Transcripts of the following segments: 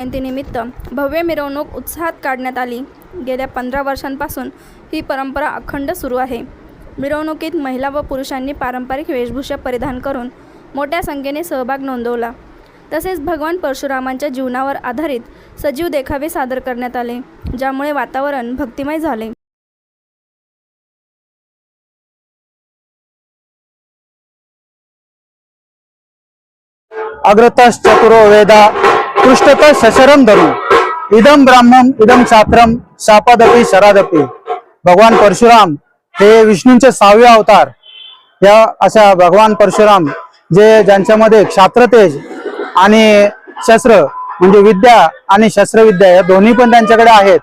जयंतीनिमित्त भव्य मिरवणूक उत्साहात काढण्यात आली। गेल्या 15 वर्षांपासून ही परंपरा अखंड सुरू आहे। मिरवणुकीत महिला व पुरुषांनी पारंपरिक वेशभूषा परिधान करून मोठ्या संख्येने सहभाग नोंदवला। तसेच भगवान परशुरामांच्या जीवनावर आधारित सजीव देखावे सादर करण्यात आले, ज्यामुळे वातावरण भक्तिमय झाले। अग्रतश्चतुरो वेदा पृष्ठतः शशरम धरू इदम ब्राह्मम इदम छात्रम शापादपि शरादपि। भगवान परशुराम हे विष्णूंचे 6वे अवतार। या अशा भगवान परशुराम ज्यांच्यामध्ये क्षात्रतेज आणि शस्त्र म्हणजे विद्या आणि शस्त्रविद्या या दोन्ही पण त्यांच्याकडे आहेत,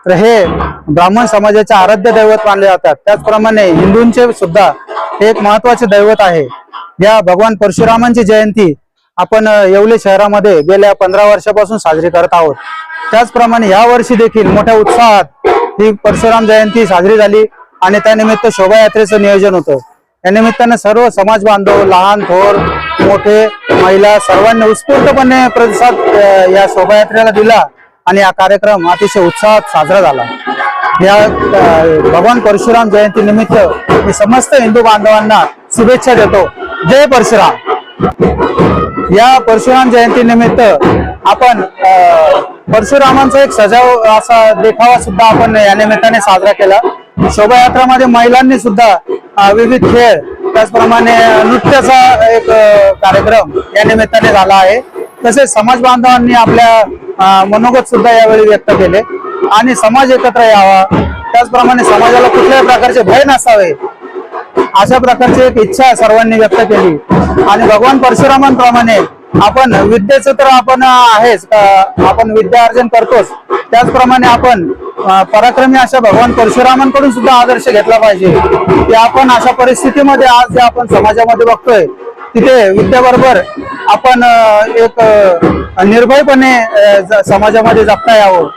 तर हे ब्राह्मण समाजाचे आराध्य दैवत मानले जातात। त्याचप्रमाणे हिंदूंचे सुद्धा हे एक महत्त्वाचे दैवत आहे। या भगवान परशुरामांची जयंती आपण येवले शहरामध्ये गेल्या 15 वर्षापासून साजरी करत आहोत। त्याचप्रमाणे या वर्षी देखील मोठ्या उत्साहात ही परशुराम जयंती साजरी झाली आणि त्यानिमित्त शोभायात्रेचं नियोजन होतं। या निमित्ताने सर्व समाज बांधव, लहान थोर मोठे महिला सर्वांनी उत्स्फूर्तपणे प्रतिसाद या शोभायात्रेला दिला आणि हा कार्यक्रम अतिशय उत्साहात साजरा झाला। या भगवान परशुराम जयंती निमित्त मी समस्त हिंदू बांधवांना शुभेच्छा देतो। जय परशुराम। या परशुराम जयंती निमित्त आपण परशुरामांचा एक सजाव असा देखावा सुद्धा आपण या निमित्ताने साजरा केला। शोभायात्रामध्ये महिलांनी सुद्धा विविध खेळ त्याचप्रमाणे नृत्याचा एक कार्यक्रम या निमित्ताने झाला आहे। तसेच समाज बांधवांनी आपल्या मनोगत सुद्धा यावेळी व्यक्त केले आणि समाज एकत्र यावा, त्याचप्रमाणे समाजाला कुठल्याही प्रकारचे भय नसावे अशा प्रकारची एक इच्छा सर्वांनी व्यक्त केली। आणि भगवान परशुरामांप्रमाणे आपण विद्येचं तर आपण आहेच, आपण विद्या अर्जन करतोच, त्याचप्रमाणे आपण पराक्रमी अशा भगवान परशुरामांकडून सुद्धा आदर्श घेतला पाहिजे की आपण अशा परिस्थितीमध्ये आज जे आपण समाजामध्ये बघतोय तिथे विद्याबरोबर आपण एक निर्भयपणे समाजामध्ये जगता यावं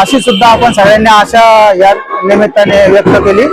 अशी सुद्धा आपण सगळ्यांनी आशा या निमित्ताने व्यक्त केली।